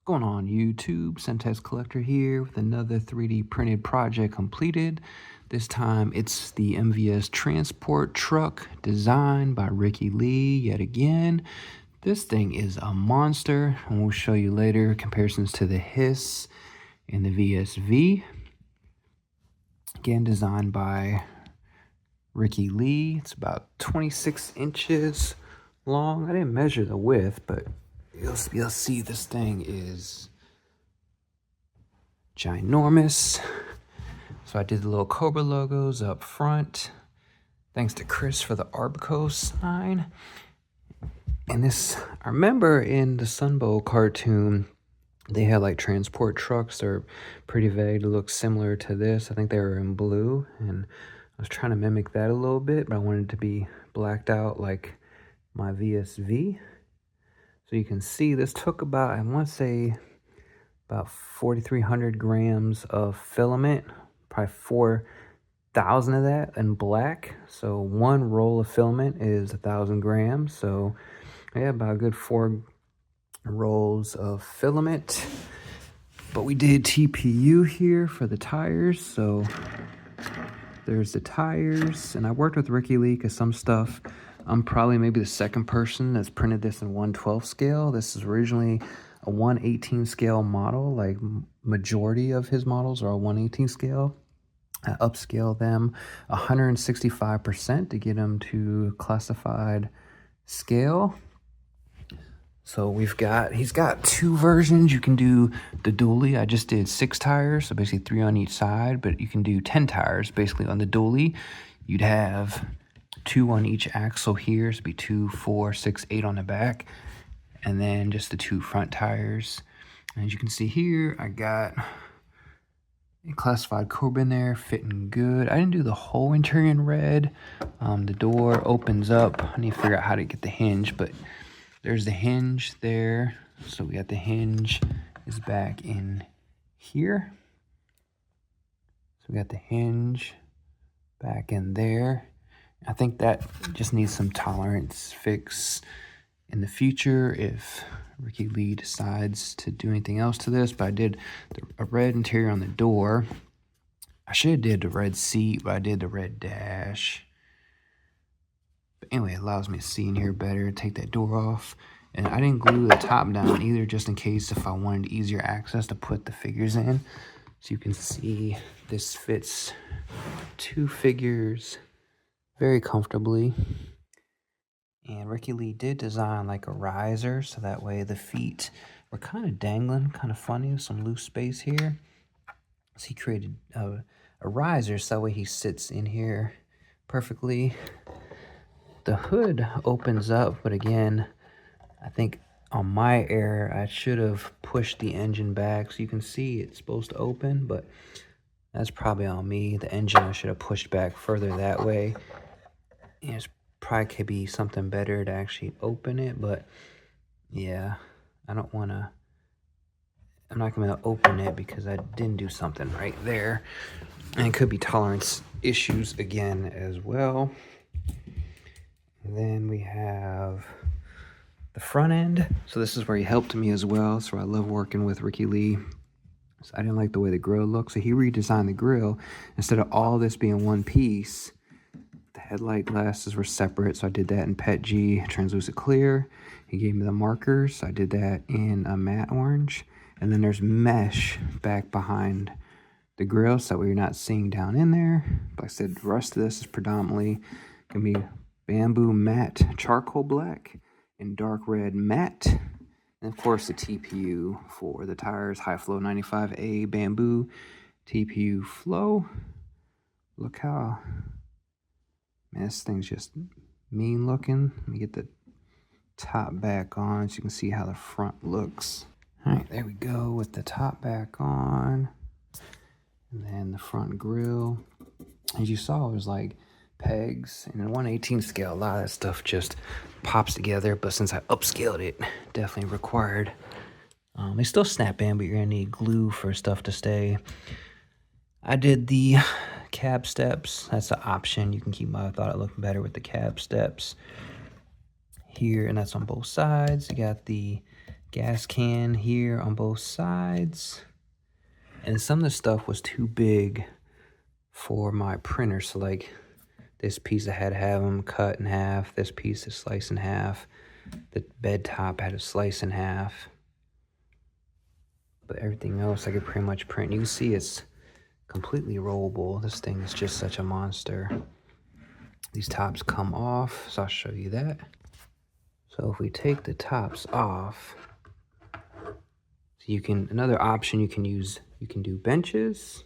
Going on YouTube, Centez Collector here with another 3D printed project completed. This time it's the MVS transport truck designed by Ricky Lee yet again. This thing is a monster, and we'll show you later comparisons to the Hiss and the VSV. Again, designed by Ricky Lee. It's about 26 inches long. I didn't measure the width, but you'll see this thing is ginormous. So I did the little Cobra logos up front. Thanks to Chris for the Arbico sign. And this, I remember in the Sunbow cartoon, they had like transport trucks. They're pretty vague to look similar to this. I think they were in blue, and I was trying to mimic that a little bit, but I wanted it to be blacked out like my VSV. So you can see this took about, I want to say, about 4,300 grams of filament, probably 4,000 of that in black. So one roll of filament is 1,000 grams. So yeah, about a good 4 rolls of filament. But we did TPU here for the tires. So there's the tires, and I worked with Ricky Lee because some stuff, I'm probably maybe the second person that's printed this in 1/12 scale. This is originally a 1/18 scale model. Like majority of his models are a 1/18 scale. I upscale them 165% to get them to classified scale. So he's got 2 versions. You can do the dually. I just did 6 tires, so basically 3 on each side, but you can do 10 tires basically on the dually. You'd have 2 on each axle here, so it'd be 2, 4, 6, 8 on the back, and then just the 2 front tires. And as you can see here, I got a classified Cobra in there, fitting good. I didn't do the whole interior in red. The door opens up. I need to figure out how to get the hinge, but there's the hinge there. So we got the hinge is back in here. So we got the hinge back in there. I think that just needs some tolerance fix in the future if Ricky Lee decides to do anything else to this. But I did a red interior on the door. I should have did the red seat, but I did the red dash. But anyway, it allows me to see in here better, take that door off. And I didn't glue the top down either, just in case if I wanted easier access to put the figures in. So you can see this fits 2 figures very comfortably. And Ricky Lee did design like a riser, so that way the feet were kind of dangling, kind of funny, with some loose space here. So he created a riser, so that way he sits in here perfectly. The hood opens up, but again, I think on my error, I should have pushed the engine back. So you can see it's supposed to open, but that's probably on me. The engine I should have pushed back further that way. And it's probably could be something better to actually open it, but yeah, I'm not gonna open it because I didn't do something right there. And it could be tolerance issues again as well. And then we have the front end. So this is where he helped me as well. So I love working with Ricky Lee. So I didn't like the way the grill looked. So he redesigned the grill. Instead of all this being one piece, the headlight glasses were separate. So I did that in PET G, translucent clear. He gave me the markers. So I did that in a matte orange. And then there's mesh back behind the grill, so that way you're not seeing down in there. But like I said, the rest of this is predominantly gonna be Bambu matte charcoal black and dark red matte. And of course the TPU for the tires, High Flow 95A Bambu TPU Flow. Look how, man, this thing's just mean looking. Let me get the top back on so you can see how the front looks. All right, there we go with the top back on. And then the front grille. As you saw, it was like pegs. And in 1/18 scale, a lot of that stuff just pops together. But since I upscaled it, definitely required. They still snap in, but you're going to need glue for stuff to stay. I did the cab steps. That's an option. You can keep, I thought it looked better with the cab steps. here, and that's on both sides. You got the gas can here on both sides. And some of the stuff was too big for my printer. So like this piece I had to have them cut in half. This piece is sliced in half. The bed top I had to slice in half. But everything else I could pretty much print. You can see it's completely rollable. This thing is just such a monster. These tops come off, so I'll show you that. So if we take the tops off, you can, another option you can use, you can do benches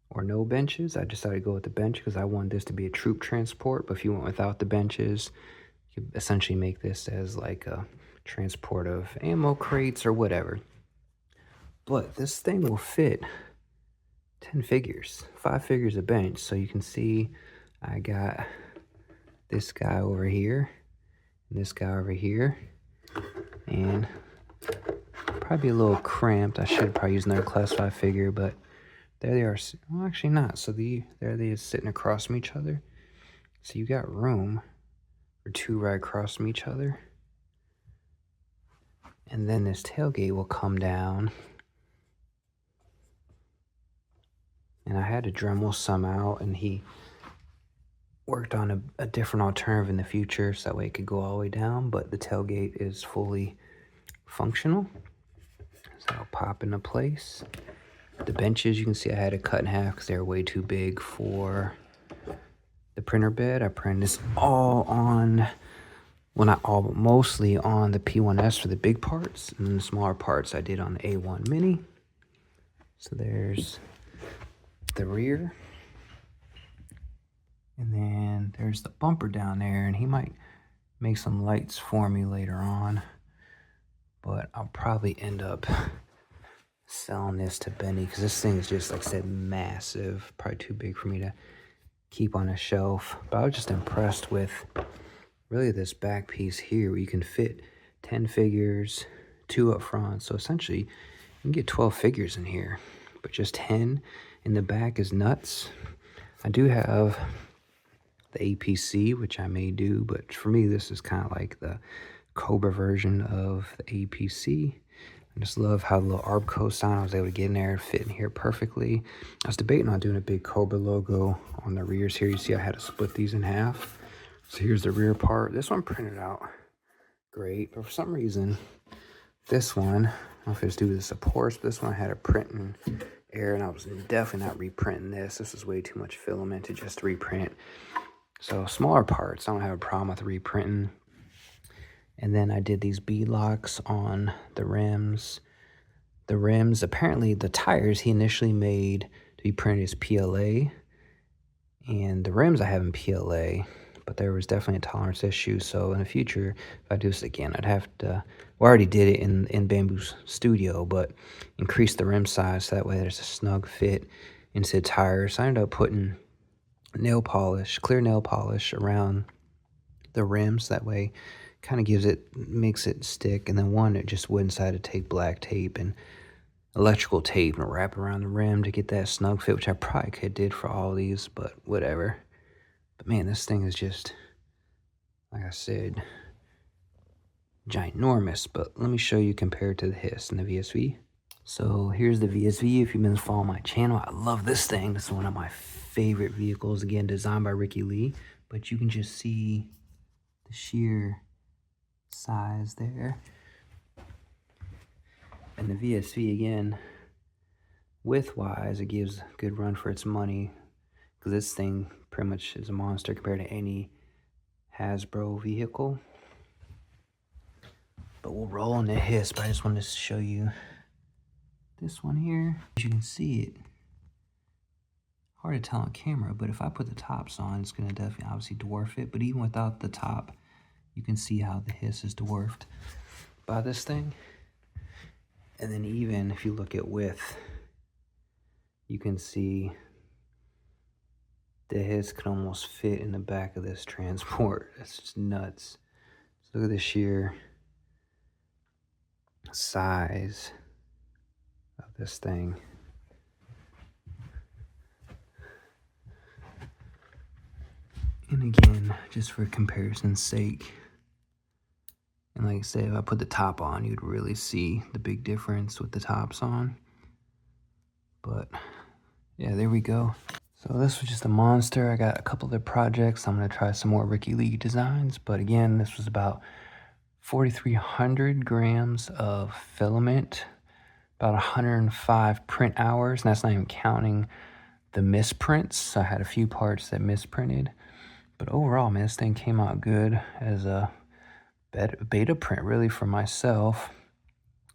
or no benches. I decided to go with the bench because I wanted this to be a troop transport, but if you went without the benches, you could essentially make this as like a transport of ammo crates or whatever. But this thing will fit 10 figures, 5 figures a bench. So you can see I got this guy over here, and this guy over here, and probably a little cramped. I should probably use another class 5 figure, but there they are. Well, actually not. So there they are sitting across from each other. So you got room for 2 right across from each other. And then this tailgate will come down. And I had to Dremel some out, and he worked on a different alternative in the future so that way it could go all the way down, but the tailgate is fully functional. So that'll pop into place. The benches, you can see I had to cut in half because they were way too big for the printer bed. I printed this all on, well not all, but mostly on the P1S for the big parts, and then the smaller parts I did on the A1 Mini. So there's the rear. And then there's the bumper down there, and he might make some lights for me later on. But I'll probably end up selling this to Benny because this thing is just, like I said, massive. Probably too big for me to keep on a shelf. But I was just impressed with really this back piece here where you can fit 10 figures, 2 up front. So essentially, you can get 12 figures in here. But just 10 in the back is nuts. I do have the APC, which I may do, but for me, this is kind of like the Cobra version of the APC. I just love how the little Arbco sign, I was able to get in there and fit in here perfectly. I was debating on doing a big Cobra logo on the rears here. You see I had to split these in half. So here's the rear part. This one printed out great, but for some reason, this one, I don't know if it's due to the supports, but this one I had a print in error, and I was definitely not reprinting this. This is way too much filament to just reprint. So smaller parts, I don't have a problem with reprinting. And then I did these beadlocks on the rims. The rims, apparently the tires he initially made to be printed as PLA. And the rims I have in PLA, but there was definitely a tolerance issue. So in the future, if I do this again, I'd have to, well, I already did it in Bambu's studio, but increase the rim size so that way there's a snug fit into the tires. So I ended up putting nail polish, clear nail polish around the rims. That way kind of gives it, makes it stick. And then one, it just wood inside to take black tape and electrical tape and wrap around the rim to get that snug fit, which I probably could did for all these, but whatever. But man, this thing is just, like I said, ginormous. But let me show you compared to the Hiss and the VSV. So here's the VSV. If you've been following my channel, I love this thing. This is one of my favorite vehicles, again, designed by Ricky Lee. But you can just see the sheer size there. And the VSV, again, width-wise, it gives a good run for its money, because this thing pretty much is a monster compared to any Hasbro vehicle. But we'll roll on the Hiss, but I just wanted to show you this one here. As you can see it, hard to tell on camera, but if I put the tops on, it's going to definitely obviously dwarf it. But even without the top, you can see how the Hiss is dwarfed by this thing. And then even if you look at width, you can see the Hiss can almost fit in the back of this transport. That's just nuts. So look at the sheer size of this thing. And again, just for comparison's sake, And like I said, if I put the top on, you'd really see the big difference with the tops on. But yeah, there we go. So this was just a monster. I got a couple other projects. I'm gonna try some more Ricky Lee designs. But again, this was about 4,300 grams of filament, about 105 print hours, and that's not even counting the misprints. I had a few parts that misprinted. But overall, man, this thing came out good as a beta print, really, for myself.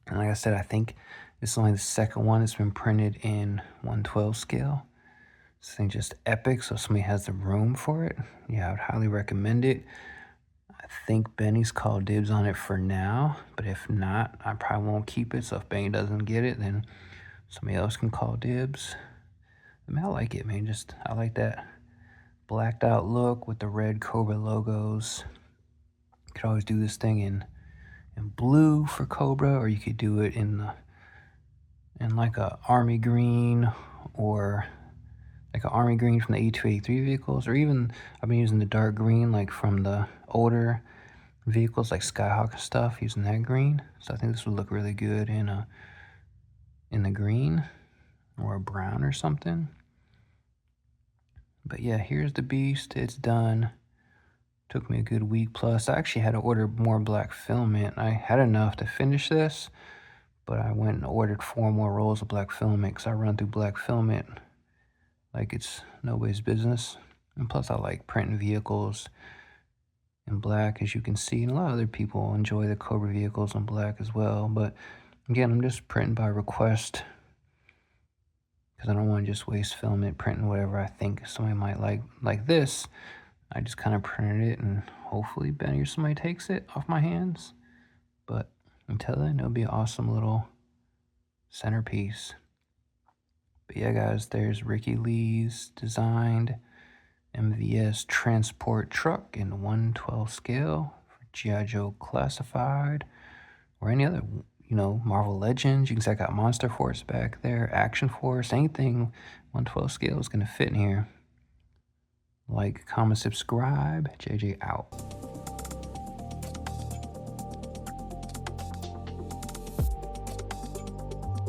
And like I said, I think this is only the second one that's been printed in 1/12 scale. This thing just epic, so if somebody has the room for it, yeah, I would highly recommend it. I think Benny's called dibs on it for now, but if not, I probably won't keep it. So if Benny doesn't get it, then somebody else can call dibs. I mean, I like it, man. I like that blacked out look with the red Cobra logos. You could always do this thing in blue for Cobra, or you could do it in like a army green, or like an army green from the 8283 vehicles, or even I've been using the dark green like from the older vehicles like Skyhawk and stuff, using that green. So I think this would look really good in the green or a brown or something. But yeah, here's the beast. It's done. Took me a good week plus. I actually had to order more black filament. I had enough to finish this, but I went and ordered 4 more rolls of black filament because I run through black filament like it's nobody's business. And plus I like printing vehicles in black, as you can see, and a lot of other people enjoy the Cobra vehicles in black as well. But again, I'm just printing by request because I don't want to just waste filament printing whatever I think somebody might like this. I just kind of printed it, and hopefully Benny or somebody takes it off my hands. But until then, it'll be an awesome little centerpiece. But yeah, guys, there's Ricky Lee's designed MVS transport truck in 1/12 scale for G.I. Joe Classified, or any other, Marvel Legends. You can see I got Monster Force back there, Action Force, anything 1/12 scale is going to fit in here. Like, comment, subscribe. JJ out.